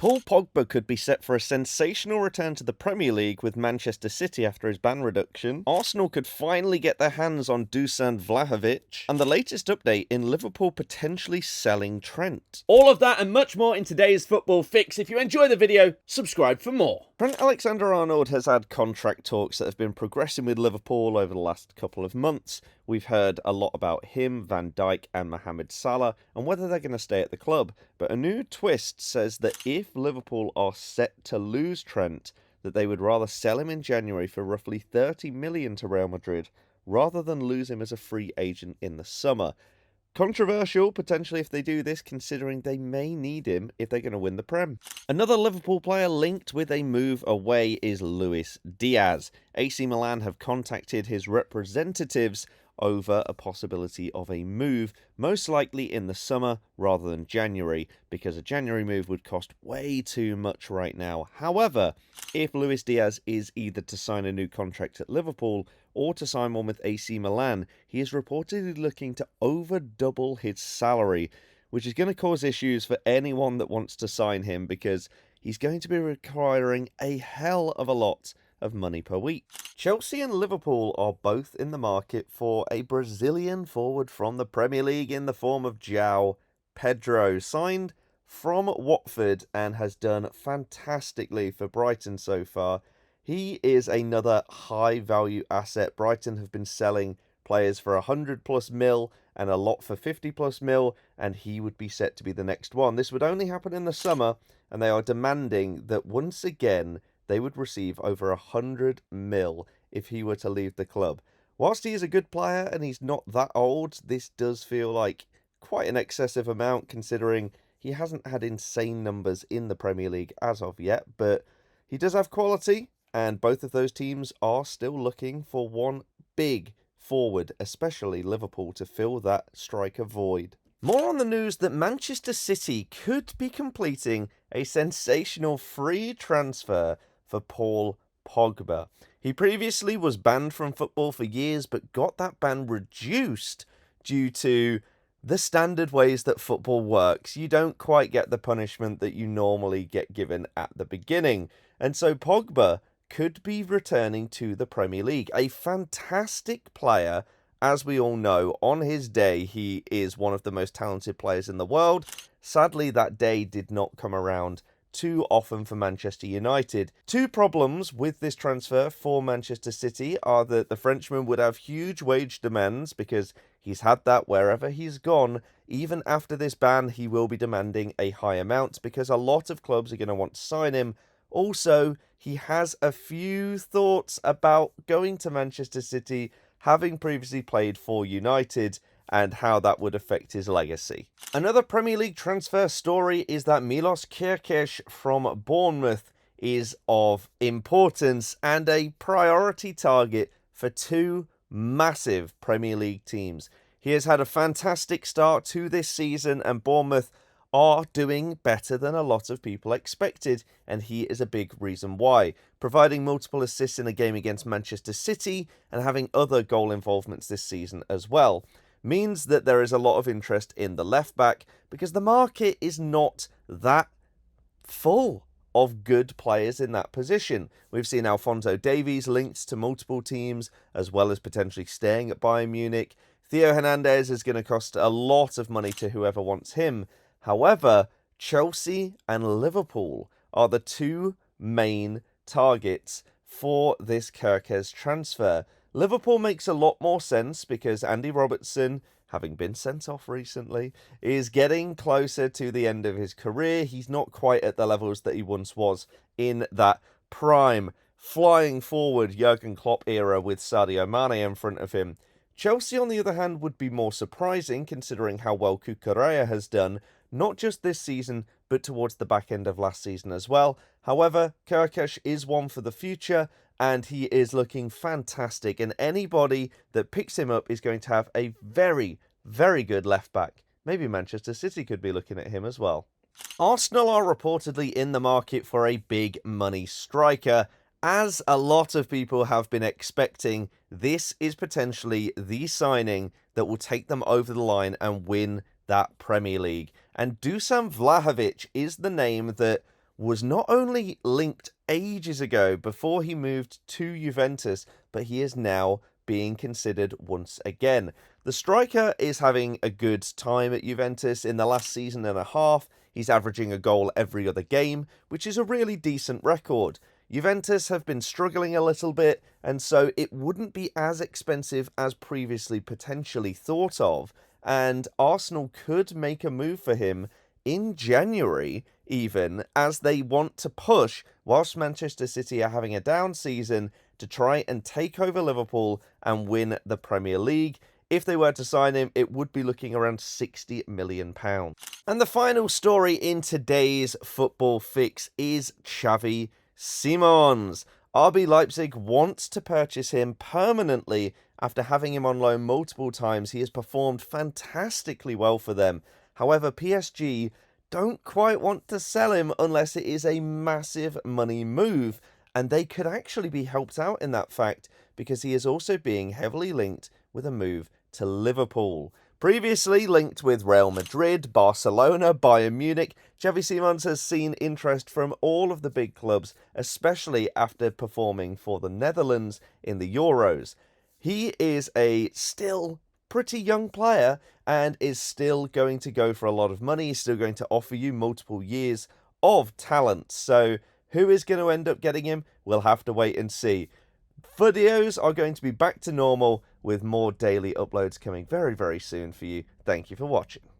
Paul Pogba could be set for a sensational return to the Premier League with Manchester City after his ban reduction. Arsenal could finally get their hands on Dusan Vlahovic. And the latest update in Liverpool potentially selling Trent. All of that and much more in today's Football Fix. If you enjoy the video, subscribe for more. Trent Alexander-Arnold has had contract talks that have been progressing with Liverpool over the last couple of months. We've heard a lot about him, Van Dijk and Mohamed Salah and whether they're going to stay at the club. But a new twist says that if Liverpool are set to lose Trent, that they would rather sell him in January for roughly 30 million to Real Madrid rather than lose him as a free agent in the summer. Controversial, potentially, if they do this, considering they may need him if they're going to win the Prem. Another Liverpool player linked with a move away is Luis Diaz. AC Milan have contacted his representatives over a possibility of a move, most likely in the summer rather than January, because a January move would cost way too much right now. However, if Luis Diaz is either to sign a new contract at Liverpool or to sign one with AC Milan, he is reportedly looking to over double his salary, which is going to cause issues for anyone that wants to sign him because he's going to be requiring a hell of a lot of money per week. Chelsea and Liverpool are both in the market for a Brazilian forward from the Premier League in the form of João Pedro, signed from Watford and has done fantastically for Brighton so far. He is another high-value asset. Brighton have been selling players for 100+ mil and a lot for 50+ mil, and he would be set to be the next one. This would only happen in the summer, and they are demanding that once again they would receive over 100 mil if he were to leave the club. Whilst he is a good player and he's not that old, this does feel like quite an excessive amount considering he hasn't had insane numbers in the Premier League as of yet, but he does have quality, and both of those teams are still looking for one big forward, especially Liverpool, to fill that striker void. More on the news that Manchester City could be completing a sensational free transfer for Paul Pogba. He previously was banned from football for years, but got that ban reduced due to the standard ways that football works. You don't quite get the punishment that you normally get given at the beginning. And so Pogba could be returning to the Premier League. A fantastic player, as we all know. On his day, he is one of the most talented players in the world. Sadly, that day did not come around too often for Manchester United. Two problems with this transfer for Manchester City are that the Frenchman would have huge wage demands because he's had that wherever he's gone. Even after this ban, he will be demanding a high amount because a lot of clubs are going to want to sign him. Also, he has a few thoughts about going to Manchester City, having previously played for United, and how that would affect his legacy. Another Premier League transfer story is that Milos Kerkez from Bournemouth is of importance and a priority target for two massive Premier League teams. He has had a fantastic start to this season, and Bournemouth are doing better than a lot of people expected, and he is a big reason why. Providing multiple assists in a game against Manchester City and having other goal involvements this season as well means that there is a lot of interest in the left back because the market is not that full of good players in that position. We've seen Alphonso Davies linked to multiple teams as well as potentially staying at Bayern Munich. Theo Hernandez is going to cost a lot of money to whoever wants him. However, Chelsea and Liverpool are the two main targets for this Kerkez transfer. Liverpool makes a lot more sense because Andy Robertson, having been sent off recently, is getting closer to the end of his career. He's not quite at the levels that he once was in that prime, flying forward Jurgen Klopp era with Sadio Mane in front of him. Chelsea, on the other hand, would be more surprising considering how well Cucurella has done, not just this season, but towards the back end of last season as well. However, Kerkez is one for the future, and he is looking fantastic, and anybody that picks him up is going to have a very, very good left back. Maybe Manchester City could be looking at him as well. Arsenal are reportedly in the market for a big money striker. As a lot of people have been expecting, this is potentially the signing that will take them over the line and win that Premier League. And Dusan Vlahovic is the name that was not only linked ages ago before he moved to Juventus, but he is now being considered once again. The striker is having a good time at Juventus. In the last season and a half, he's averaging a goal every other game, which is a really decent record. Juventus have been struggling a little bit, and so it wouldn't be as expensive as previously potentially thought of, and Arsenal could make a move for him in January, even, as they want to push, whilst Manchester City are having a down season, to try and take over Liverpool and win the Premier League. If they were to sign him, it would be looking around £60 million. And the final story in today's football fix is Xavi Simons. RB Leipzig wants to purchase him permanently after having him on loan multiple times. He has performed fantastically well for them. However, PSG don't quite want to sell him unless it is a massive money move, and they could actually be helped out in that fact because he is also being heavily linked with a move to Liverpool. Previously linked with Real Madrid, Barcelona, Bayern Munich, Xavi Simons has seen interest from all of the big clubs, especially after performing for the Netherlands in the Euros. He is a still pretty young player and is still going to go for a lot of money. He's still going to offer you multiple years of talent. So who is going to end up getting him? We'll have to wait and see. Videos are going to be back to normal with more daily uploads coming very, very soon for you. Thank you for watching.